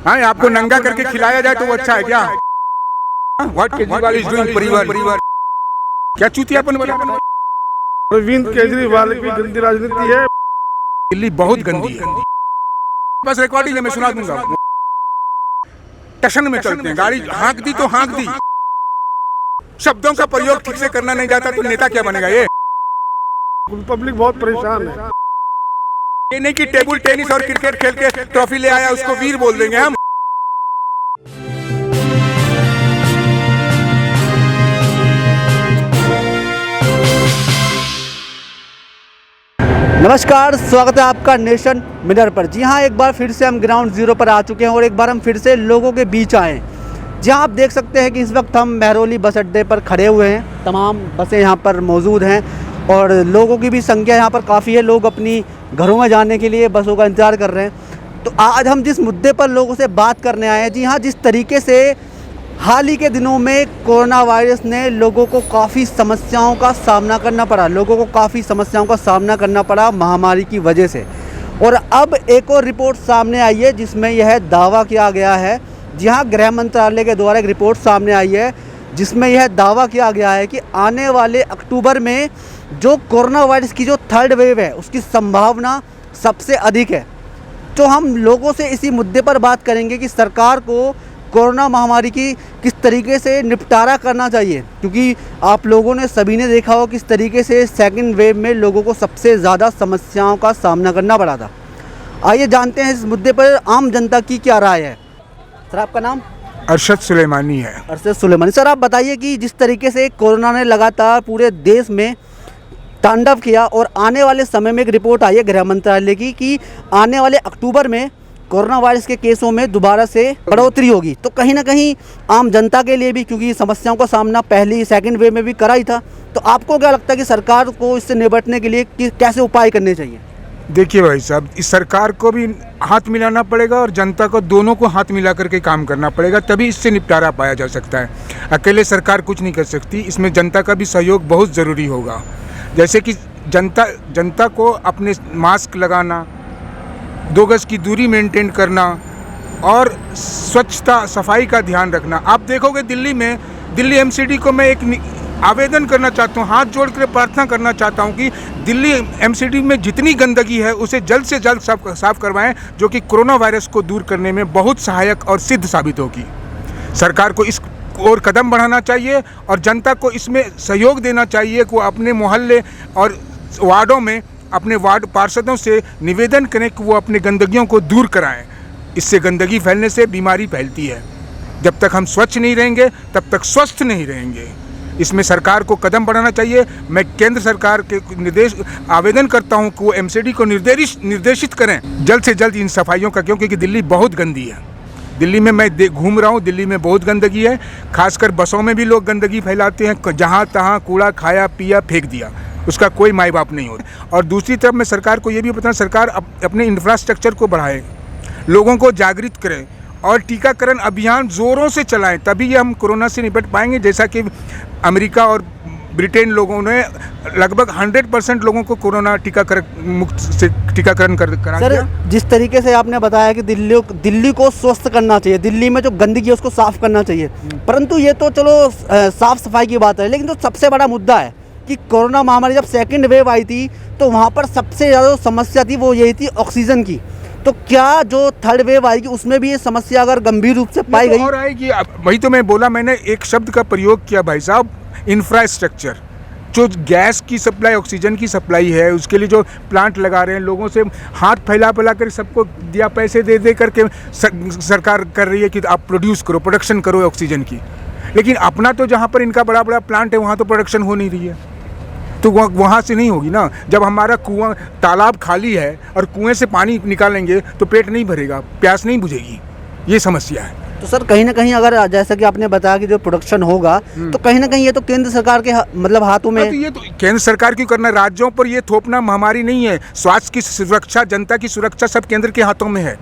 हाँ, आपको नंगा करके खिलाया जाए तो वो अच्छा है क्या? व्हाट केजरीवाल इज डूइंग परिवार क्या चूतियापन बना? अरविंद केजरीवाल की गंदी राजनीति है। दिल्ली बहुत गंदी है। बस रिकॉर्डिंग है, मैं सुना दूंगा। टशन में चलते हैं, गाड़ी हाँक दी तो हाँक दी। शब्दों का प्रयोग ठीक से करना नहीं जाता तो नेता क्या बनेगा? ये पब्लिक बहुत परेशान है। ये नहीं कि टेबल टेनिस और क्रिकेट खेल के ट्रॉफी ले आया उसको वीर बोल देंगे हम। नमस्कार, स्वागत है आपका नेशन मिरर पर। जी हाँ, एक बार फिर से हम ग्राउंड जीरो पर आ चुके हैं और एक बार हम फिर से लोगों के बीच आए हैं। जहाँ आप देख सकते हैं कि इस वक्त हम महरौली बस अड्डे पर खड़े हुए हैं। तमाम बसें यहाँ पर मौजूद हैं और लोगों की भी संख्या यहाँ पर काफ़ी है। लोग अपनी घरों में जाने के लिए बसों का इंतज़ार कर रहे हैं। तो आज हम जिस मुद्दे पर लोगों से बात करने आए हैं, जी हाँ, जिस तरीके से हाल ही के दिनों में कोरोना वायरस ने लोगों को काफ़ी समस्याओं का सामना करना पड़ा महामारी की वजह से। और अब एक और रिपोर्ट सामने आई है जिसमें यह दावा किया गया है, जी हाँ, गृह मंत्रालय के द्वारा एक रिपोर्ट सामने आई है जिसमें यह दावा किया गया है कि आने वाले अक्टूबर में जो कोरोना वायरस की जो थर्ड वेव है उसकी संभावना सबसे अधिक है। तो हम लोगों से इसी मुद्दे पर बात करेंगे कि सरकार को कोरोना महामारी की किस तरीके से निपटारा करना चाहिए, क्योंकि आप लोगों ने सभी ने देखा हो किस तरीके से सेकंड वेव में लोगों को सबसे ज़्यादा समस्याओं का सामना करना पड़ा था। आइए जानते हैं इस मुद्दे पर आम जनता की क्या राय है। सर, आपका नाम? अरशद सुलेमानी है। अरशद सुलेमानी। सर, आप बताइए कि जिस तरीके से कोरोना ने लगातार पूरे देश में तांडव किया और आने वाले समय में एक रिपोर्ट आई है गृह मंत्रालय की कि आने वाले अक्टूबर में कोरोना वायरस के केसों में दोबारा से बढ़ोतरी होगी, तो कहीं ना कहीं आम जनता के लिए भी, क्योंकि समस्याओं का सामना पहली सेकंड वेव में भी करा ही था, तो आपको क्या लगता है कि सरकार को इससे निपटने के लिए कैसे उपाय करने चाहिए? देखिए भाई साहब, इस सरकार को भी हाथ मिलाना पड़ेगा और जनता को, दोनों को हाथ मिला करके काम करना पड़ेगा, तभी इससे निपटारा पाया जा सकता है। अकेले सरकार कुछ नहीं कर सकती, इसमें जनता का भी सहयोग बहुत ज़रूरी होगा। जैसे कि जनता को अपने मास्क लगाना, 2 गज की दूरी मेंटेन करना और स्वच्छता सफाई का ध्यान रखना। आप देखोगे दिल्ली एमसीडी को मैं एक आवेदन करना चाहता हूँ, हाथ जोड़ कर प्रार्थना करना चाहता हूँ कि दिल्ली एमसीडी में जितनी गंदगी है उसे जल्द से जल्द साफ करवाएं, जो कि कोरोना वायरस को दूर करने में बहुत सहायक और सिद्ध साबित होगी। सरकार को इस और कदम बढ़ाना चाहिए और जनता को इसमें सहयोग देना चाहिए कि वो अपने मोहल्ले और वार्डों में अपने वार्ड पार्षदों से निवेदन करें कि वो अपने गंदगियों को दूर कराएं। इससे गंदगी फैलने से बीमारी फैलती है। जब तक हम स्वच्छ नहीं रहेंगे तब तक स्वस्थ नहीं रहेंगे। इसमें सरकार को कदम बढ़ाना चाहिए। मैं केंद्र सरकार के आवेदन करता हूं कि वो एमसीडी को निर्देशित करें जल्द से जल्द इन सफाइयों का, क्योंकि दिल्ली बहुत गंदी है। दिल्ली में मैं घूम रहा हूँ, दिल्ली में बहुत गंदगी है। खासकर बसों में भी लोग गंदगी फैलाते हैं, जहाँ तहाँ कूड़ा खाया पिया फेंक दिया, उसका कोई माई बाप नहीं होता। और दूसरी तरफ मैं सरकार को ये भी बताना, सरकार अपने इंफ्रास्ट्रक्चर को बढ़ाए, लोगों को जागृत करें और टीकाकरण अभियान ज़ोरों से चलाएं, तभी ये हम कोरोना से निपट पाएंगे। जैसा कि अमेरिका और ब्रिटेन लोगों ने लगभग 100% लोगों को कोरोना टीकाकरण करा दिया। जिस तरीके से आपने बताया कि दिल्ली को स्वस्थ करना चाहिए, दिल्ली में जो गंदगी है उसको साफ़ करना चाहिए, परंतु ये तो चलो साफ़ सफाई की बात है, लेकिन जो सबसे बड़ा मुद्दा है कि कोरोना महामारी जब सेकंड वेव आई थी तो वहाँ पर सबसे ज़्यादा समस्या थी वो यही थी ऑक्सीजन की। तो क्या जो थर्ड वेव आएगी उसमें भी ये समस्या अगर गंभीर रूप से पाई गई? और आएगी। वही तो मैं बोला, मैंने एक शब्द का प्रयोग किया भाई साहब, इंफ्रास्ट्रक्चर। जो गैस की सप्लाई, ऑक्सीजन की सप्लाई है, उसके लिए जो प्लांट लगा रहे हैं, लोगों से हाथ फैला कर सबको दिया, पैसे दे करके सरकार कर रही है कि आप प्रोडक्शन करो ऑक्सीजन की। लेकिन अपना तो जहाँ पर इनका बड़ा बड़ा प्लांट है वहाँ तो प्रोडक्शन हो नहीं रही है, तो वहाँ से नहीं होगी ना। जब हमारा कुआं तालाब खाली है और कुएं से पानी निकालेंगे तो पेट नहीं भरेगा, प्यास नहीं बुझेगी, ये समस्या है। तो सर, कहीं ना कहीं अगर जैसा कि आपने बताया कि जो प्रोडक्शन होगा तो कहीं ना कहीं ये तो केंद्र सरकार के मतलब हाथों में। तो ये तो केंद्र सरकार क्यों करना, राज्यों पर ये थोपना महामारी नहीं है। स्वास्थ्य की सुरक्षा, जनता की सुरक्षा सब केंद्र के हाथों में है।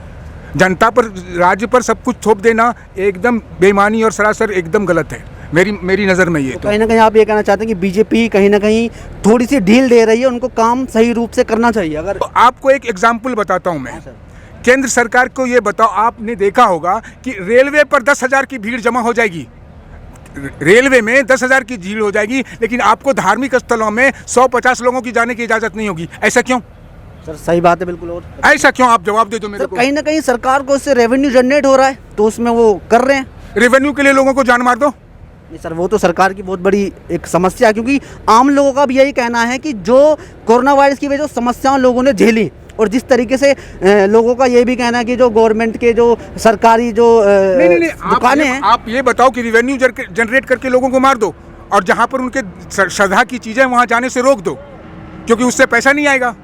जनता पर, राज्य पर सब कुछ थोप देना एकदम बेईमानी और सरासर एकदम गलत है मेरी नज़र में। ये तो कहीं ना कहीं आप ये कहना चाहते हैं कि बीजेपी कहीं ना कहीं थोड़ी सी ढील दे रही है, उनको काम सही रूप से करना चाहिए। अगर तो आपको एक एग्जाम्पल बताता हूँ मैं केंद्र सरकार को ये बताओ, आपने देखा होगा कि रेलवे पर 10,000 की भीड़ जमा हो जाएगी, रेलवे में 10,000 की भीड़ हो जाएगी, लेकिन आपको धार्मिक स्थलों में 150 लोगों की जाने की इजाज़त नहीं होगी। ऐसा क्यों सर? सही बात है बिल्कुल। और ऐसा क्यों? आप जवाब दे दो मेरे सर, को। कहीं ना कहीं सरकार को इससे रेवेन्यू जनरेट हो रहा है, तो उसमें वो कर रहे हैं। रेवेन्यू के लिए लोगों को जान मार दो। नहीं सर, वो तो सरकार की बहुत बड़ी एक समस्या है, क्योंकि आम लोगों का भी यही कहना है कि जो कोरोना वायरस की वजह से समस्याओं लोगों ने झेली, और जिस तरीके से लोगों का ये भी कहना है कि जो गवर्नमेंट के जो सरकारी जो नहीं, दुकानें हैं, आप ये बताओ कि रेवेन्यू जनरेट करके लोगों को मार दो, और जहाँ पर उनके श्रद्धा की चीज़ें वहाँ जाने से रोक दो, क्योंकि उससे पैसा नहीं आएगा।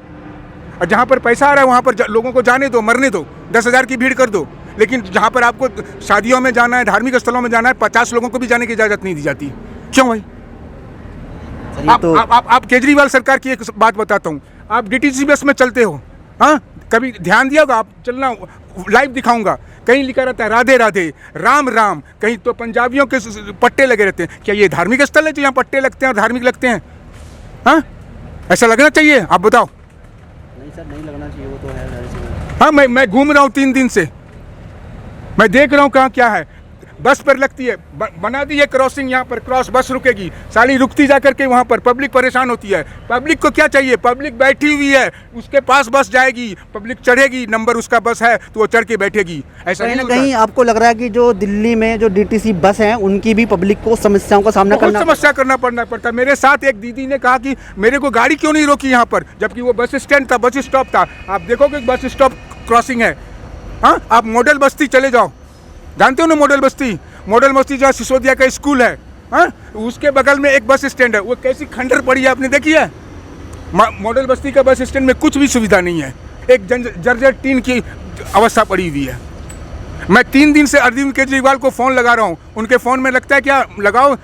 और जहाँ पर पैसा आ रहा है वहाँ पर लोगों को जाने दो, मरने दो, 10,000 की भीड़ कर दो। लेकिन जहाँ पर आपको शादियों में जाना है, धार्मिक स्थलों में जाना है, 50 लोगों को भी जाने की इजाज़त नहीं दी जाती। क्यों भाई? आप केजरीवाल सरकार की एक बात बताता हूँ, आप डीटीसी बस में चलते हो, हाँ, कभी ध्यान दिया होगा? आप चलना, लाइव दिखाऊंगा, कहीं लिखा रहता है राधे राधे, राम राम, कहीं तो पंजाबियों के पट्टे लगे रहते हैं। क्या ये धार्मिक स्थल है जो यहाँ पट्टे लगते हैं और धार्मिक लगते हैं? हाँ, ऐसा लगना चाहिए? आप बताओ। नहीं सर, नहीं लगना चाहिए, वो तो है। हाँ, मैं घूम रहा हूँ 3 दिन से, मैं देख रहा हूँ कहाँ क्या है। बस पर लगती है, बना दी है क्रॉसिंग, यहाँ पर क्रॉस बस रुकेगी, साली रुकती जा करके वहाँ पर, पब्लिक परेशान होती है। पब्लिक को क्या चाहिए? पब्लिक बैठी हुई है, उसके पास बस जाएगी, पब्लिक चढ़ेगी, नंबर उसका बस है तो वो चढ़ के बैठेगी। ऐसा कहीं नहीं ना होता। कहीं आपको लग रहा है कि जो दिल्ली में जो डीटीसी बस हैं, उनकी भी पब्लिक को समस्याओं का सामना बहुत करना समस्या करना पड़ता है। मेरे साथ एक दीदी ने कहा कि मेरे को गाड़ी क्यों नहीं रोकी यहाँ पर, जबकि वो बस स्टैंड था, बस स्टॉप था। आप देखोगे बस स्टॉप क्रॉसिंग है। हाँ, आप मॉडल बस्ती चले जाओ, जानते हो ना मॉडल बस्ती? मॉडल बस्ती जहाँ सिसोदिया का स्कूल है, हाँ, उसके बगल में एक बस स्टैंड है। वो कैसी खंडर पड़ी है, आपने देखी है? मॉडल बस्ती का बस स्टैंड में कुछ भी सुविधा नहीं है, एक जर्जर टीन की अवस्था पड़ी हुई है। मैं 3 दिन से अरविंद केजरीवाल को फ़ोन लगा रहा हूँ, उनके फ़ोन में लगता है क्या लगाओ,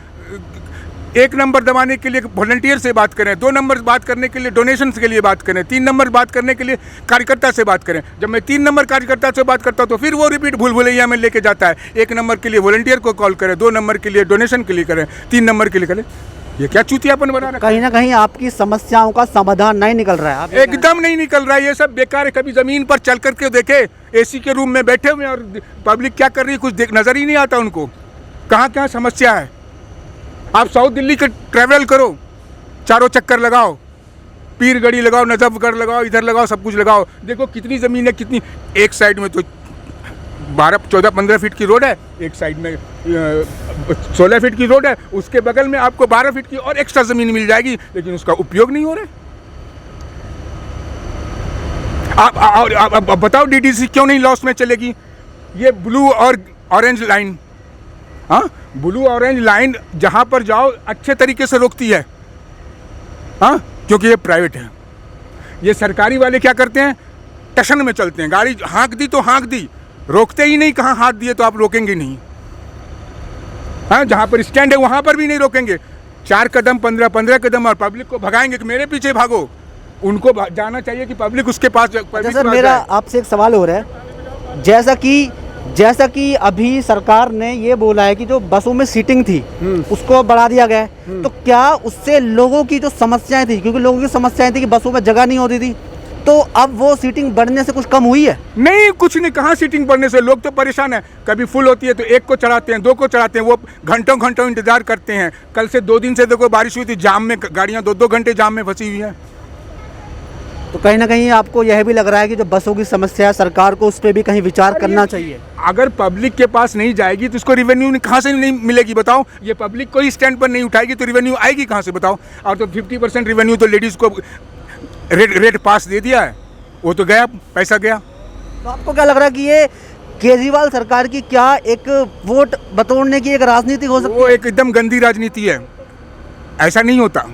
1 नंबर दबाने के लिए वॉलंटियर से बात करें, 2 नंबर बात करने के लिए डोनेशन के लिए बात करें, 3 नंबर बात करने के लिए कार्यकर्ता से बात करें। जब मैं 3 नंबर कार्यकर्ता से बात करता हूँ तो फिर वो रिपीट भूल भुलैया में लेके जाता है। 1 नंबर के लिए वॉलंटियर को कॉल करें, 2 नंबर के लिए डोनेशन के लिए करें, 3 नंबर के लिए करें। ये क्या चूतियापन बना रखा है? कहीं ना कहीं आपकी समस्याओं का समाधान नहीं निकल रहा है। आप एकदम नहीं निकल रहा है, ये सब बेकार है। कभी ज़मीन पर चल करके देखे, एसी के रूम में बैठे हुए हैं और पब्लिक क्या कर रही है कुछ नज़र ही नहीं आता उनको, कहाँ कहाँ समस्या है। आप साउथ दिल्ली के ट्रैवल करो, चारों चक्कर लगाओ, पीरगढ़ी लगाओ, नजफगढ़ लगाओ, इधर लगाओ, सब कुछ लगाओ, देखो कितनी ज़मीन है, कितनी। एक साइड में तो 12-14-15 फीट की रोड है, एक साइड में 16 फीट की रोड है, उसके बगल में आपको 12 फीट की और एक्स्ट्रा ज़मीन मिल जाएगी, लेकिन उसका उपयोग नहीं हो रहा है। आप बताओ डीटीसी क्यों नहीं लॉस में चलेगी? ये ब्लू और ऑरेंज लाइन, हाँ, ब्लू ऑरेंज लाइन जहाँ पर जाओ अच्छे तरीके से रोकती है, हाँ, क्योंकि ये प्राइवेट है। ये सरकारी वाले क्या करते हैं? टशन में चलते हैं, गाड़ी हाँक दी तो हाँक दी, रोकते ही नहीं। कहाँ हाथ दिए तो आप रोकेंगे नहीं, हाँ, जहाँ पर स्टैंड है वहाँ पर भी नहीं रोकेंगे। 4 कदम 15 कदम और पब्लिक को भगाएंगे कि मेरे पीछे भागो। उनको जाना चाहिए कि पब्लिक उसके पास। सर, मेरा आपसे एक सवाल हो रहा है, जैसा कि अभी सरकार ने ये बोला है कि जो बसों में सीटिंग थी उसको बढ़ा दिया गया है, तो क्या उससे लोगों की जो समस्याएं थी, क्योंकि लोगों की समस्याएं थी कि बसों में जगह नहीं होती थी, तो अब वो सीटिंग बढ़ने से कुछ कम हुई है? नहीं, कुछ नहीं। कहाँ सीटिंग बढ़ने से, लोग तो परेशान है। कभी फुल होती है तो 1 को चढ़ाते हैं, 2 को चढ़ाते हैं, वो घंटों इंतजार करते हैं। कल से 2 दिन से देखो बारिश हुई थी, जाम में गाड़ियाँ 2-2 घंटे जाम में फंसी हुई हैं। तो कहीं ना कहीं आपको यह भी लग रहा है कि जो बसों की समस्या है, सरकार को उस पर भी कहीं विचार करना चाहिए। अगर पब्लिक के पास नहीं जाएगी तो इसको रिवेन्यू कहाँ से नहीं मिलेगी बताओ? ये पब्लिक को ही स्टैंड पर नहीं उठाएगी तो रिवेन्यू आएगी कहाँ से बताओ? और तो 50% रिवेन्यू तो लेडीज़ को रेट पास दे दिया है, वो तो गया, पैसा गया। तो आपको क्या लग रहा है कि ये केजरीवाल सरकार की क्या एक वोट बटोरने की एक राजनीति हो सकती है? वो एकदम गंदी राजनीति है, ऐसा नहीं होता।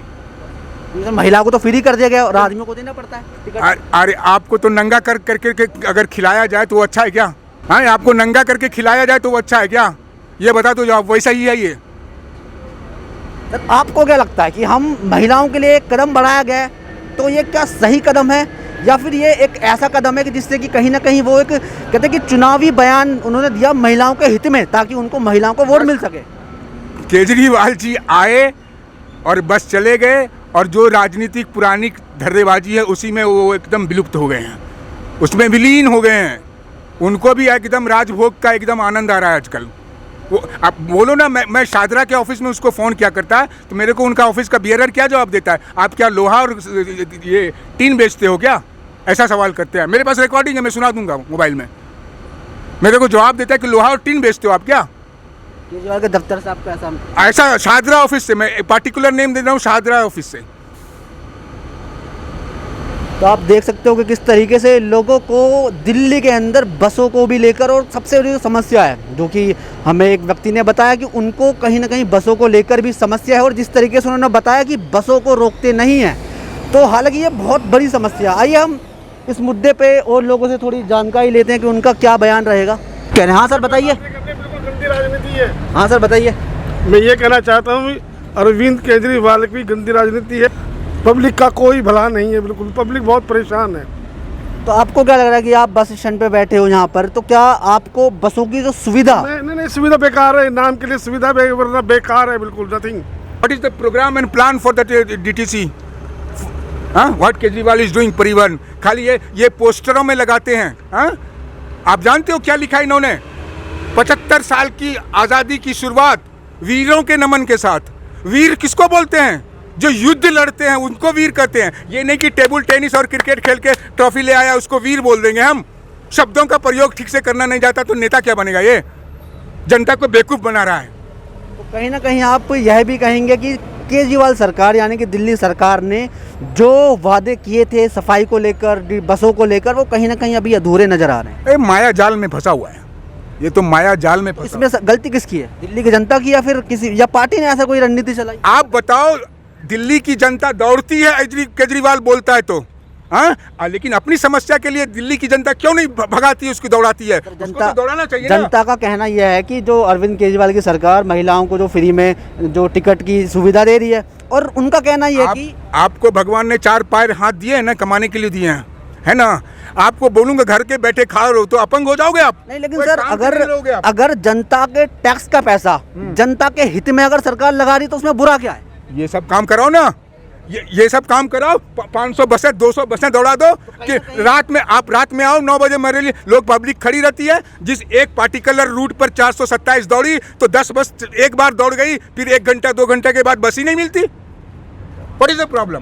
महिला को तो फ्री कर दिया गया और आदमियों को देना पड़ता है। अरे आपको तो नंगा करके अगर खिलाया जाए तो वो अच्छा है क्या? हाँ, आपको नंगा करके खिलाया जाए तो वो अच्छा है क्या? ये बता दो जवाब, वैसा ही है ये। सर, आपको क्या लगता है कि हम महिलाओं के लिए एक कदम बढ़ाया गया है, तो ये क्या सही कदम है, या फिर ये एक ऐसा कदम है कि जिससे कि कहीं ना कहीं वो एक कहते हैं कि चुनावी बयान उन्होंने दिया महिलाओं के हित में, ताकि उनको महिलाओं को वोट मिल सके? केजरीवाल जी आए और बस चले गए, और जो राजनीतिक पुरानी धर्रेबाजी है उसी में वो एकदम विलुप्त हो गए हैं, उसमें विलीन हो गए हैं। उनको भी एकदम राजभोग का एकदम आनंद आ रहा है आजकल। वो आप बोलो ना, मैं शादरा के ऑफिस में उसको फ़ोन किया करता है तो मेरे को उनका ऑफिस का बियरर क्या जवाब देता है, आप क्या लोहा और ये टीन बेचते हो क्या, ऐसा सवाल करते हैं। मेरे पास रिकॉर्डिंग है, मैं सुना दूंगा मोबाइल में। मेरे को जवाब देता है कि लोहा और टीन बेचते हो आप क्या, केजरीवाल के दफ्तर से आपका ऐसा ऐसा शादरा ऑफिस से। मैं पार्टिकुलर नेम दे रहा हूँ, शादरा ऑफिस से। तो आप देख सकते हो कि किस तरीके से लोगों को दिल्ली के अंदर बसों को भी लेकर, और सबसे बड़ी समस्या है जो कि हमें एक व्यक्ति ने बताया कि उनको कहीं ना कहीं बसों को लेकर भी समस्या है, और जिस तरीके से उन्होंने बताया कि बसों को रोकते नहीं हैं, तो हालांकि ये बहुत बड़ी समस्या। आइए हम इस मुद्दे पे और लोगों से थोड़ी जानकारी लेते हैं कि उनका क्या बयान रहेगा। कह रहे हैं, हाँ सर बताइए। बिल्कुल गंदी राजनीति है। हाँ सर बताइए। मैं ये कहना चाहता हूँ अरविंद केजरीवाल की गंदी राजनीति है, पब्लिक का कोई भला नहीं है, बिल्कुल पब्लिक बहुत परेशान है। तो आपको क्या लग रहा है कि आप बस स्टैंड पे बैठे हो यहाँ पर, तो क्या आपको बसों की जो सुविधा नहीं, सुविधा बेकार है, नाम के लिए सुविधा वरना बेकार है, बिल्कुल nothing. What is the program and plan for the DTC? What Kejriwal is doing परिवहन? खाली ये पोस्टरों में लगाते हैं। आप जानते हो क्या लिखा है इन्होंने? 75 साल की आज़ादी की शुरुआत वीरों के नमन के साथ। वीर किसको बोलते हैं? जो युद्ध लड़ते हैं उनको वीर कहते हैं। ये नहीं कि टेबल टेनिस और क्रिकेट खेल के ट्रॉफी ले आया उसको वीर बोल देंगे हम। शब्दों का प्रयोग ठीक से करना नहीं जाता तो नेता क्या बनेगा? ये जनता को बेवकूफ़ बना रहा है। तो कहीं ना कहीं आप यह भी कहेंगे कि केजरीवाल सरकार यानी कि दिल्ली सरकार ने जो वादे किए थे सफाई को लेकर, बसों को लेकर, वो कहीं ना कहीं अभी अधूरे नजर आ रहे हैं। ये माया जाल में फंसा हुआ है, ये तो माया जाल में फंसा। इसमें गलती किसकी है? दिल्ली की जनता की, या फिर किसी, या पार्टी ने ऐसा कोई रणनीति चलाई? आप बताओ, दिल्ली की जनता दौड़ती है केजरीवाल बोलता है तो, हाँ, लेकिन अपनी समस्या के लिए दिल्ली की जनता क्यों नहीं भगाती है, उसकी दौड़ाती है? उसको तो दौड़ाना चाहिए ना। जनता का कहना यह है कि जो अरविंद केजरीवाल की सरकार महिलाओं को जो फ्री में जो टिकट की सुविधा दे रही है, और उनका कहना यह है कि आपको भगवान ने 4 पैर हाथ दिए हैं ना, कमाने के लिए दिए हैं, है ना। आपको बोलूंगा घर के बैठे खा रहे हो तो अपंग हो जाओगे आप। नहीं, लेकिन सर अगर जनता के टैक्स का पैसा जनता के हित में अगर सरकार लगा रही तो उसमें बुरा क्या है? ये सब काम कराओ ना, ये सब काम कराओ। 500 बसें 200 बसें दौड़ा दो कि रात में आओ 9 बजे मेरे लिए लोग पब्लिक खड़ी रहती है। जिस एक पार्टिकुलर रूट पर 427 दौड़ी तो 10 बस एक बार दौड़ गई, फिर 1 घंटा 2 घंटे के बाद बस ही नहीं मिलती। What is the problem?